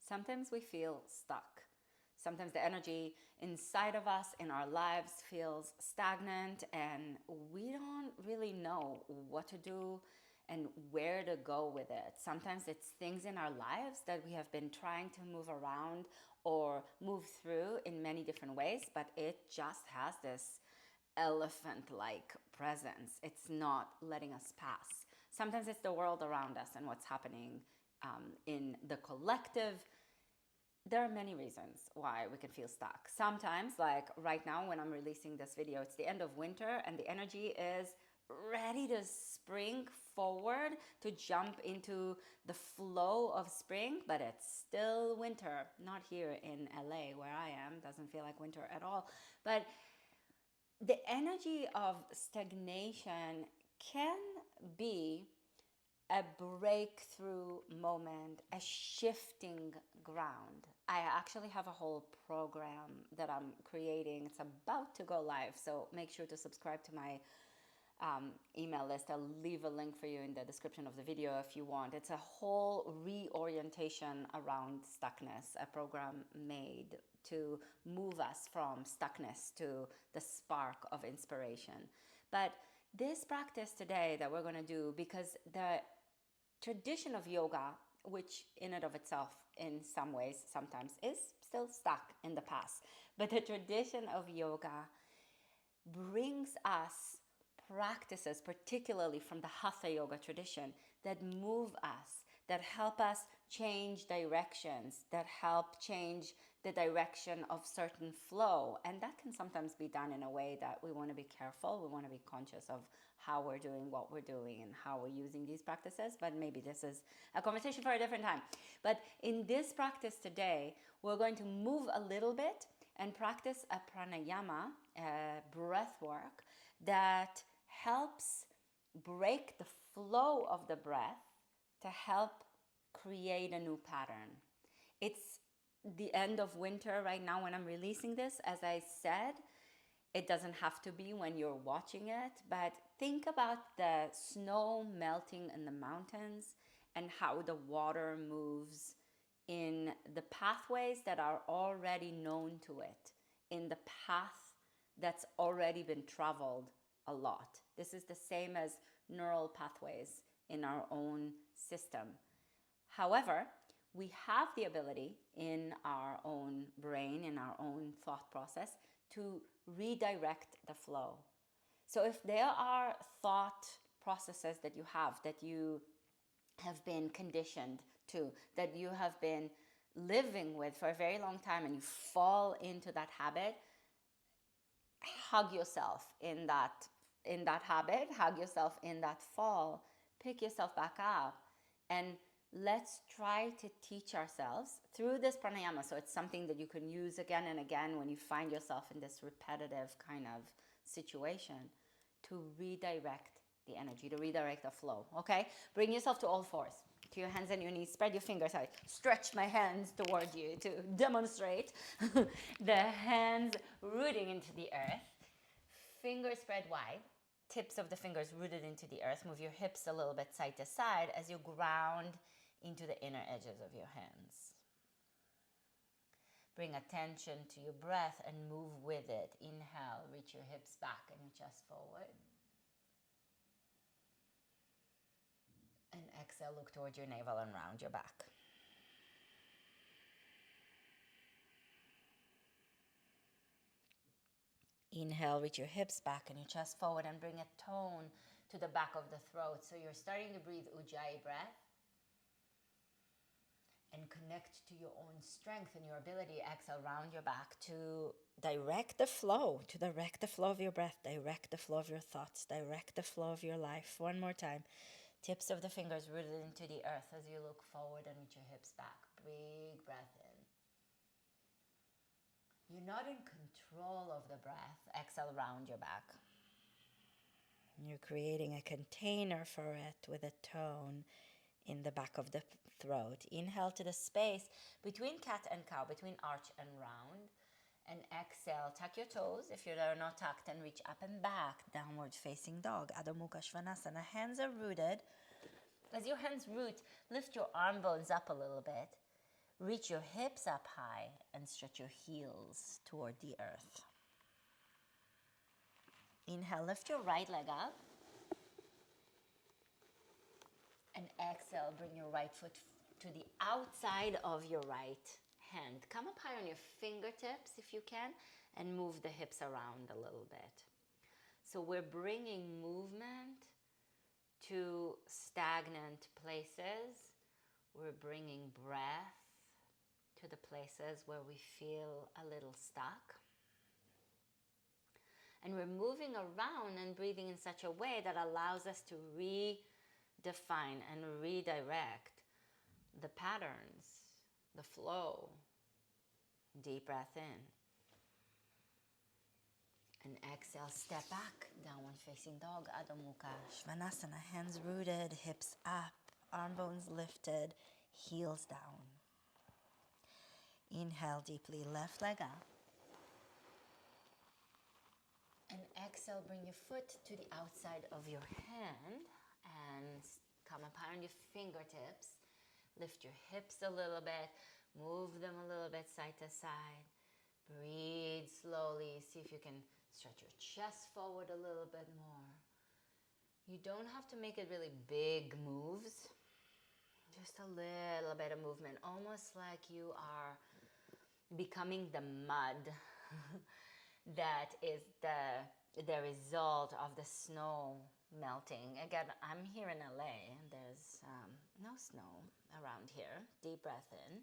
Sometimes we feel stuck. Sometimes the energy inside of us in our lives feels stagnant and we don't really know what to do and where to go with it. Sometimes it's things in our lives that we have been trying to move around or move through in many different ways, but it just has this elephant-like presence. It's not letting us pass. Sometimes it's the world around us and what's happening in the collective. There are many reasons why we can feel stuck. Sometimes, like right now when I'm releasing this video, it's the end of winter and the energy is ready to spring forward, to jump into the flow of spring, but it's still winter. Not here in LA where I am, doesn't feel like winter at all. But the energy of stagnation can be a breakthrough moment, a shifting ground. I actually have a whole program that I'm creating. It's about to go live, so make sure to subscribe to my email list. I'll leave a link for you in the description of the video if you want. It's a whole reorientation around stuckness, a program made to move us from stuckness to the spark of inspiration. But this practice today that we're going to do, because the tradition of yoga, which in and of itself in some ways sometimes is still stuck in the past, but the tradition of yoga brings us practices, particularly from the Hatha Yoga tradition, that move us, that help us change directions, that help change the direction of certain flow. And that can sometimes be done in a way that we want to be careful, we want to be conscious of how we're doing what we're doing and how we're using these practices. But maybe this is a conversation for a different time. But in this practice today, we're going to move a little bit and practice a pranayama, a breath work that helps break the flow of the breath to help create a new pattern. It's the end of winter right now when I'm releasing this. As I said, it doesn't have to be when you're watching it, but think about the snow melting in the mountains and how the water moves in the pathways that are already known to it, in the path that's already been traveled a lot. This is the same as neural pathways in our own system. However, we have the ability in our own brain, in our own thought process, to redirect the flow. So if there are thought processes that you have been conditioned to, that you have been living with for a very long time, and you fall into that habit, hug yourself in that habit, hug yourself in that fall, pick yourself back up, and let's try to teach ourselves through this pranayama. So it's something that you can use again and again when you find yourself in this repetitive kind of situation, to redirect the energy, to redirect the flow. Okay, bring yourself to all fours, to your hands and your knees. Spread your fingers out. Stretch my hands toward you to demonstrate. The hands rooting into the earth, fingers spread wide, tips of the fingers rooted into the earth. Move your hips a little bit side to side as you ground into the inner edges of your hands. Bring attention to your breath and move with it. Inhale, reach your hips back and your chest forward. And exhale, look towards your navel and round your back. Inhale, reach your hips back and your chest forward and bring a tone to the back of the throat. So you're starting to breathe Ujjayi breath and connect to your own strength and your ability. Exhale, round your back to direct the flow, of your breath, direct the flow of your thoughts, direct the flow of your life. One more time. Tips of the fingers rooted into the earth as you look forward and reach your hips back. Big breath in. You're not in control of the breath. Exhale, round your back. You're creating a container for it with a tone in the back of the throat. Inhale to the space between cat and cow, between arch and round. And exhale, tuck your toes if you're not tucked, and reach up and back, downward facing dog, Adho Mukha Svanasana. Hands are rooted. As your hands root, lift your arm bones up a little bit. Reach your hips up high and stretch your heels toward the earth. Inhale, lift your right leg up. And exhale, bring your right foot to the outside of your right hand. Come up high on your fingertips if you can, and move the hips around a little bit. So we're bringing movement to stagnant places. We're bringing breath to the places where we feel a little stuck. And we're moving around and breathing in such a way that allows us to redefine and redirect the patterns, the flow. Deep breath in. And exhale, step back, downward facing dog, Adho Mukha Svanasana, hands rooted, hips up, arm bones lifted, heels down. Inhale deeply, left leg up. And exhale, bring your foot to the outside of your hand and come up high on your fingertips. Lift your hips a little bit, move them a little bit side to side. Breathe slowly, see if you can stretch your chest forward a little bit more. You don't have to make it really big moves. Just a little bit of movement, almost like you are becoming the mud that is the result of the snow melting. Again, I'm here in LA and there's no snow around here. Deep breath in.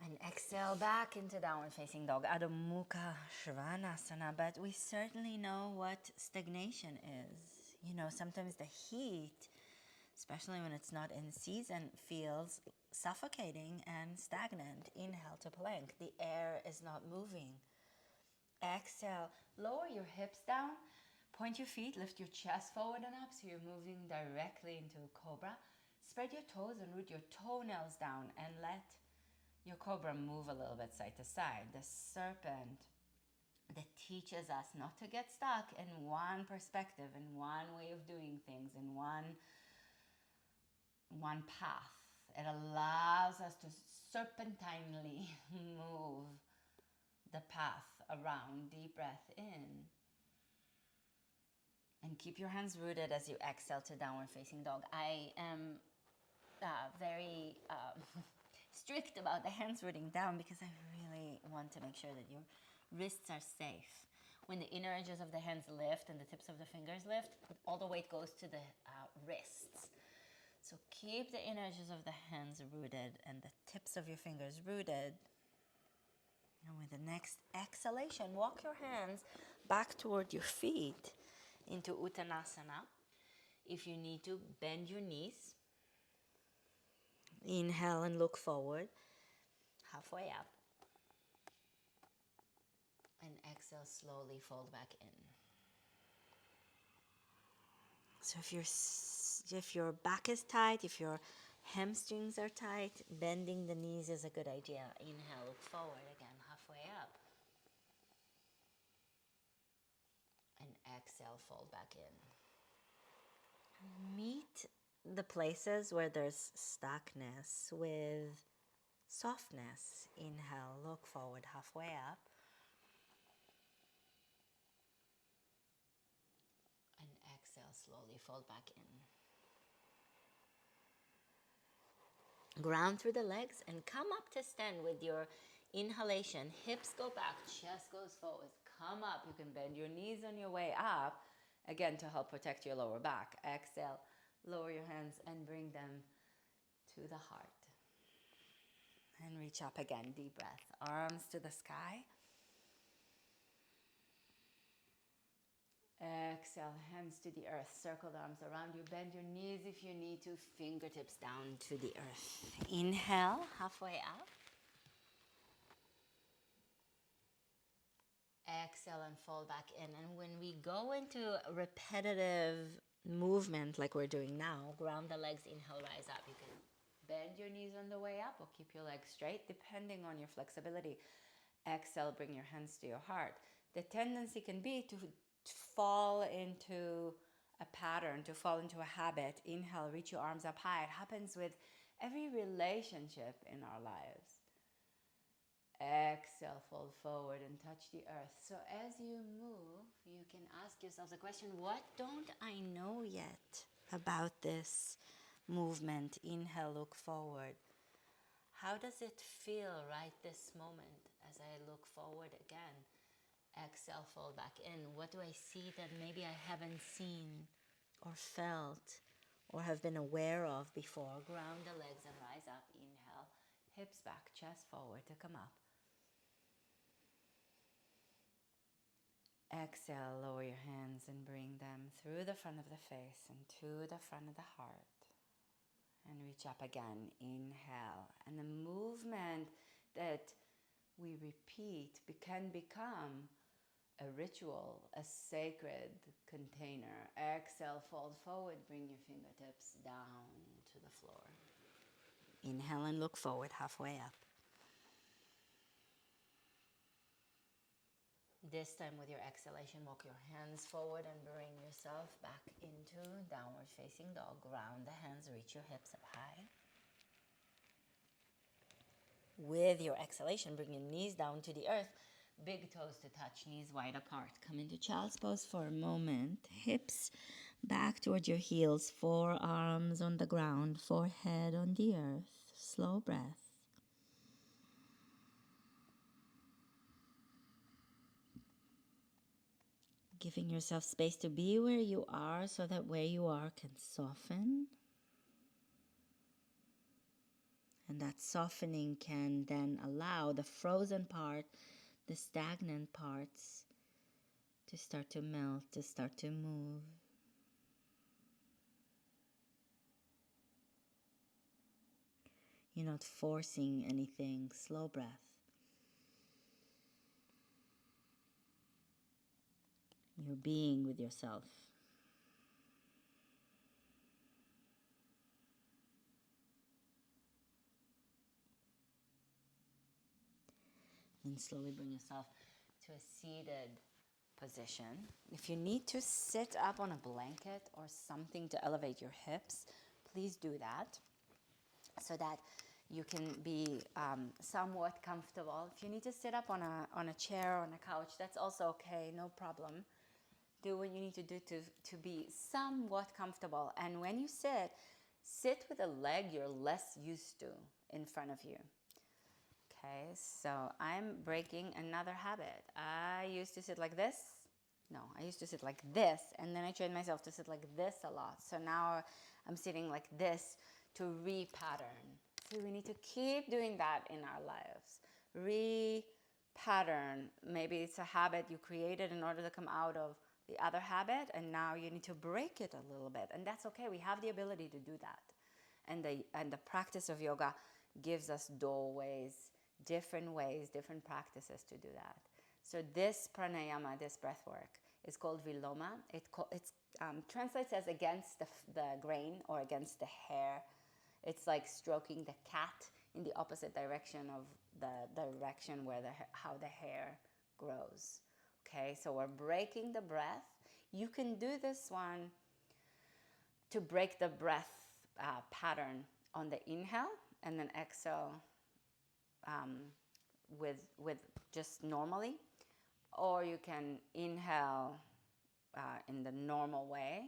And exhale back into downward facing dog, Adho Mukha Svanasana. But we certainly know what stagnation is. You know, sometimes the heat, especially when it's not in season, feels suffocating and stagnant. Inhale to plank. The air is not moving. Exhale, lower your hips down. Point your feet, lift your chest forward and up so you're moving directly into cobra. Spread your toes and root your toenails down and let your cobra move a little bit side to side. The serpent that teaches us not to get stuck in one perspective, in one way of doing things, in one path. It allows us to serpentinely move the path around. Deep breath in. And keep your hands rooted as you exhale to downward facing dog. I am very strict about the hands rooting down because I really want to make sure that your wrists are safe. When the inner edges of the hands lift and the tips of the fingers lift, all the weight goes to the wrists. So keep the inner edges of the hands rooted and the tips of your fingers rooted. And with the next exhalation, walk your hands back toward your feet into Uttanasana. If you need to, bend your knees. Inhale and look forward, halfway up. And exhale, slowly fold back in. So if your back is tight, if your hamstrings are tight, bending the knees is a good idea. Inhale, look forward again, halfway up. And exhale, fold back in. Meet the places where there's stuckness with softness. Inhale, look forward, halfway up. And exhale, slowly fold back in. Ground through the legs and come up to stand with your inhalation. Hips go back, chest goes forward. Come up. You can bend your knees on your way up, again, to help protect your lower back. Exhale, lower your hands and bring them to the heart. And reach up again, deep breath. Arms to the sky. Exhale, hands to the earth. Circle the arms around you. Bend your knees if you need to. Fingertips down to the earth. Inhale, halfway up. Exhale and fold back in. And when we go into repetitive movement like we're doing now, ground the legs, inhale, rise up. You can bend your knees on the way up or keep your legs straight depending on your flexibility. Exhale, bring your hands to your heart. The tendency can be to fall into a pattern, to fall into a habit. Inhale, reach your arms up high. It happens with every relationship in our lives. Exhale, fold forward and touch the earth. So as you move, you can ask yourself the question, what don't I know yet about this movement? Inhale, look forward. How does it feel right this moment as I look forward again? Exhale, fold back in. What do I see that maybe I haven't seen or felt or have been aware of before? Ground the legs and rise up. Inhale, hips back, chest forward to come up. Exhale, lower your hands and bring them through the front of the face and to the front of the heart. And reach up again. Inhale. And the movement that we repeat can become a ritual, a sacred container. Exhale, fold forward, bring your fingertips down to the floor. Inhale and look forward, halfway up. This time with your exhalation, walk your hands forward and bring yourself back into downward facing dog. Ground the hands, reach your hips up high. With your exhalation, bring your knees down to the earth. Big toes to touch, knees wide apart. Come into child's pose for a moment. Hips back towards your heels, forearms on the ground, forehead on the earth. Slow breath. Giving yourself space to be where you are so that where you are can soften. And that softening can then allow the frozen part, the stagnant parts, to start to melt, to start to move. You're not forcing anything. Slow breath. You're being with yourself. And slowly bring yourself to a seated position. If you need to sit up on a blanket or something to elevate your hips, please do that so that you can be somewhat comfortable. If you need to sit up on a chair or on a couch, that's also okay, no problem. Do what you need to do to be somewhat comfortable. And when you sit with a leg you're less used to in front of you. Okay, so I'm breaking another habit. I used to sit like this. No, I used to sit like this, and then I trained myself to sit like this a lot. So now I'm sitting like this to repattern. So we need to keep doing that in our lives. Repattern. Maybe it's a habit you created in order to come out of the other habit, and now you need to break it a little bit. And that's okay. We have the ability to do that. And the practice of yoga gives us doorways, different ways, different practices to do that. So this pranayama, this breath work, is called Viloma. It translates as against the grain or against the hair. It's like stroking the cat in the opposite direction of the direction where how the hair grows. Okay, so we're breaking the breath. You can do this one to break the breath pattern on the inhale, and then exhale with just normally, or you can inhale in the normal way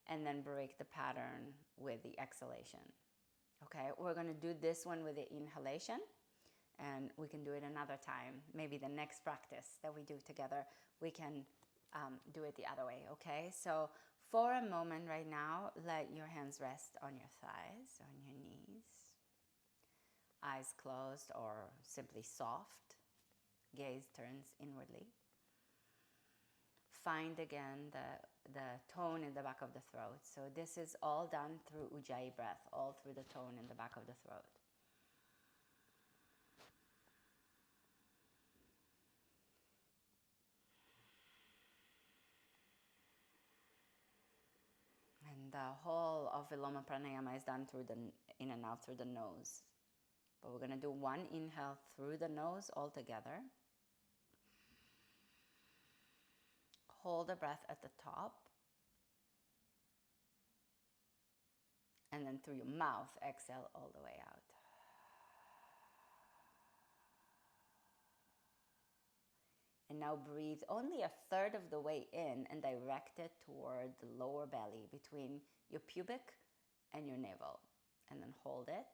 and then break the pattern with the exhalation. Okay, we're going to do this one with the inhalation, and we can do it another time. Maybe the next practice that we do together, we can do it the other way. Okay, so for a moment right now, let your hands rest on your thighs, on your knees. Eyes closed or simply soft. Gaze turns inwardly. Find again the tone in the back of the throat. So this is all done through Ujjayi breath, all through the tone in the back of the throat. And the whole of Viloma Pranayama is done through in and out through the nose. But we're going to do one inhale through the nose all together. Hold the breath at the top. And then through your mouth, exhale all the way out. And now breathe only a third of the way in and direct it toward the lower belly between your pubic and your navel. And then hold it.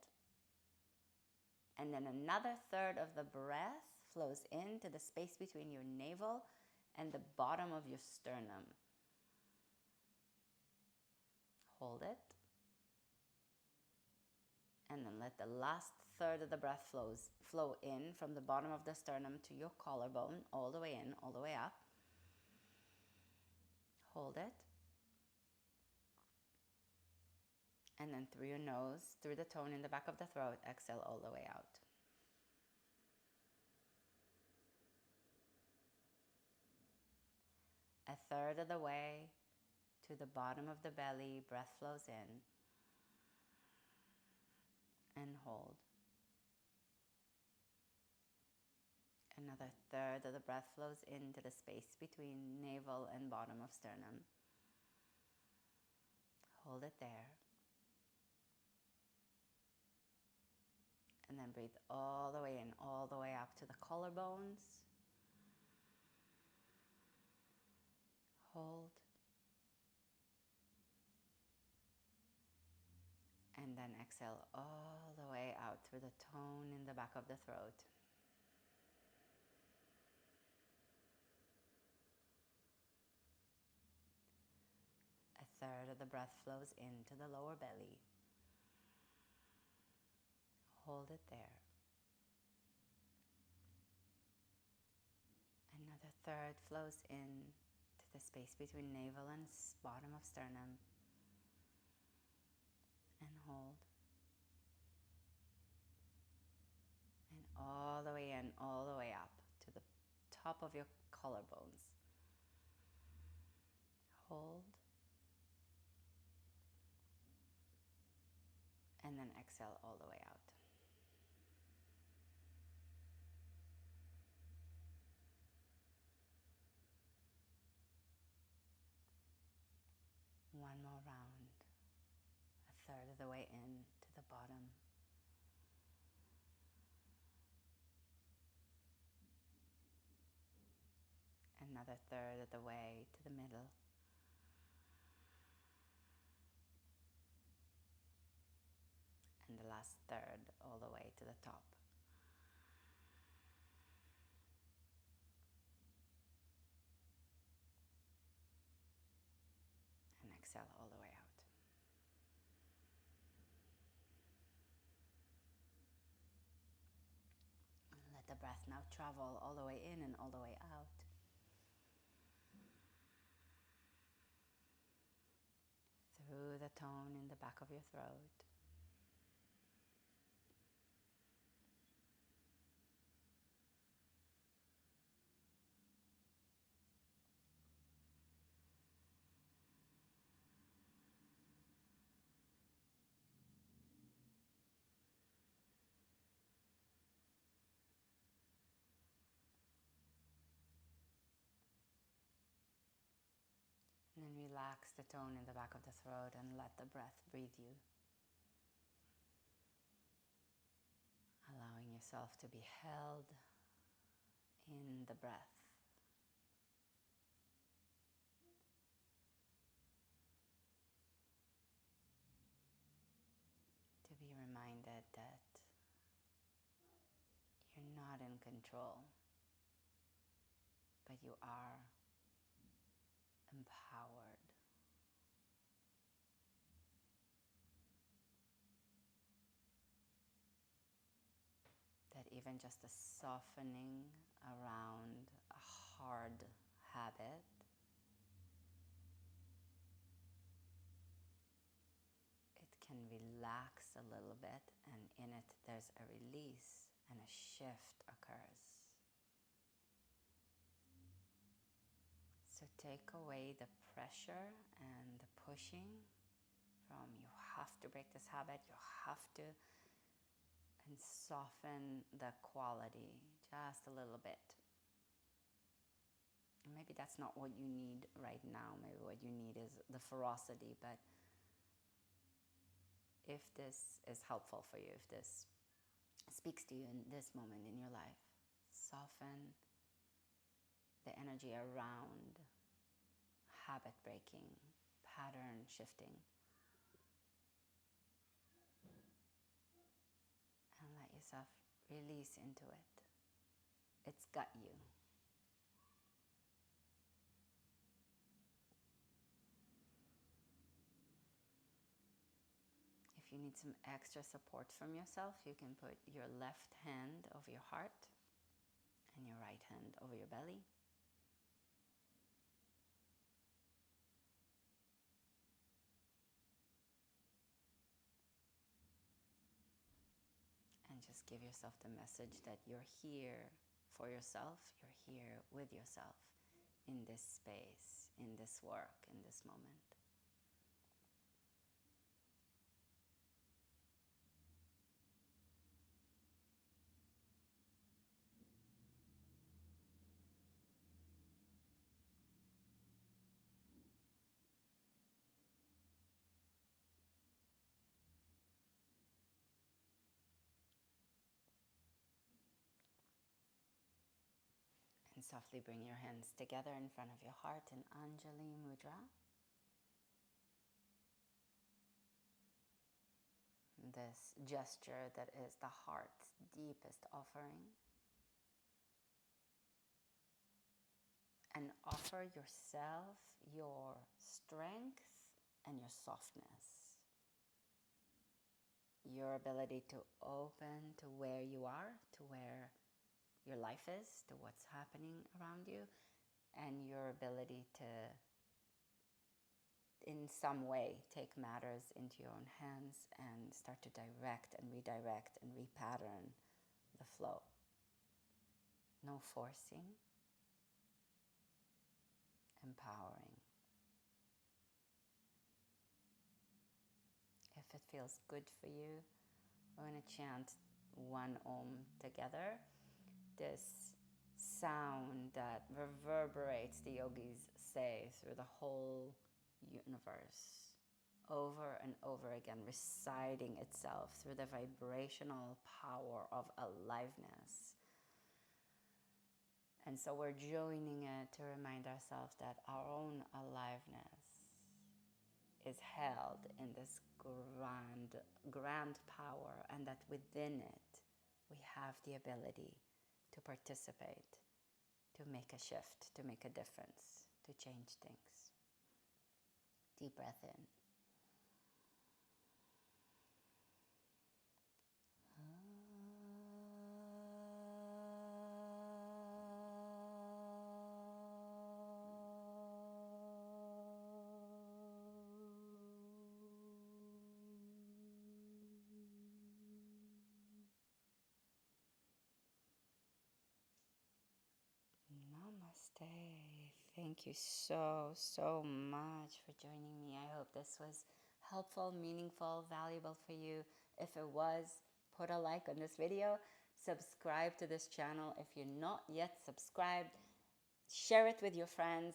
And then another third of the breath flows into the space between your navel and the bottom of your sternum. Hold it. And then let the last third of the breath flow in from the bottom of the sternum to your collarbone, all the way in, all the way up. Hold it. And then through your nose, through the tone in the back of the throat, exhale all the way out. A third of the way to the bottom of the belly, breath flows in. And hold. Another third of the breath flows into the space between navel and bottom of sternum. Hold it there. And then breathe all the way in, all the way up to the collarbones. Hold. And then exhale all the way out through the tone in the back of the throat. A third of the breath flows into the lower belly. Hold it there. Another third flows in to the space between navel and bottom of sternum. And hold. And all the way in, all the way up to the top of your collarbones. Hold. And then exhale all the way out. One more round. A third of the way in to the bottom. Another third of the way to the middle. And the last third all the way to the top. And exhale all the way out. And let the breath now travel all the way in and all the way out. Through the tone in the back of your throat. And then relax the tone in the back of the throat and let the breath breathe you. Allowing yourself to be held in the breath. To be reminded that you're not in control, but you are empowered. That even just a softening around a hard habit it can relax a little bit, and in it there's a release and a shift occurs. So take away the pressure and the pushing from you have to break this habit, you have to, and soften the quality just a little bit. Maybe that's not what you need right now. Maybe what you need is the ferocity, but if this is helpful for you, if this speaks to you in this moment in your life. Soften the energy around habit breaking, pattern shifting, and let yourself release into it. It's got you. If you need some extra support from yourself, you can put your left hand over your heart and your right hand over your belly. And just give yourself the message that you're here for yourself, you're here with yourself in this space, in this work, in this moment. And softly bring your hands together in front of your heart in Anjali Mudra. This gesture that is the heart's deepest offering. And offer yourself your strength and your softness. Your ability to open to where you are, to where your life is, to what's happening around you, and your ability to, in some way, take matters into your own hands and start to direct and repattern the flow. No forcing, empowering. If it feels good for you, we're going to chant one Om together. This sound that reverberates, the yogis say, through the whole universe, over and over again, reciting itself through the vibrational power of aliveness. And so we're joining it to remind ourselves that our own aliveness is held in this grand power, and that within it we have the ability to participate, to make a shift, to make a difference, to change things. Deep breath in. Namaste. Thank you so much for joining me. I hope this was helpful, meaningful, valuable for you. If it was, put a like on this video. Subscribe to this channel if you're not yet subscribed. Share it with your friends.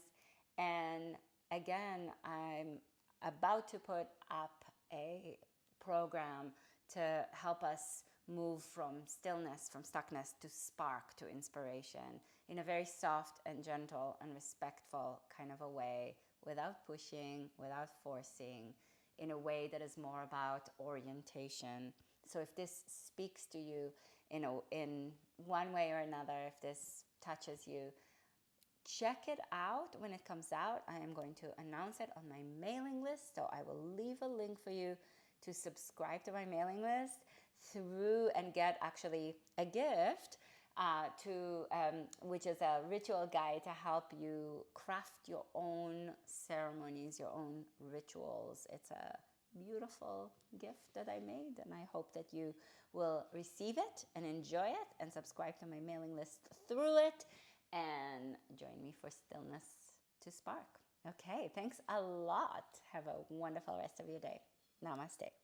And again, I'm about to put up a program to help us move from stillness, from stuckness, to spark, to inspiration, in a very soft and gentle and respectful kind of a way, without pushing, without forcing, in a way that is more about orientation. So if this speaks to you in one way or another, if this touches you, check it out when it comes out. I am going to announce it on my mailing list, so I will leave a link for you to subscribe to my mailing list through and get actually a gift which is a ritual guide to help you craft your own ceremonies, your own rituals. It's a beautiful gift that I made, and I hope that you will receive it and enjoy it and subscribe to my mailing list through it and join me for Stillness to Spark. Okay, thanks a lot. Have a wonderful rest of your day. Namaste.